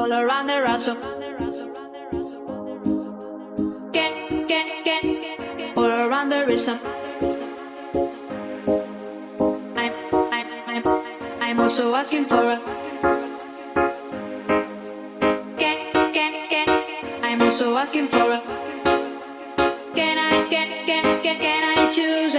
all around the ransom. All around the rhythm. I'm, I'm, I'm, I'm also asking for a. I'm also asking for a. Can I choose?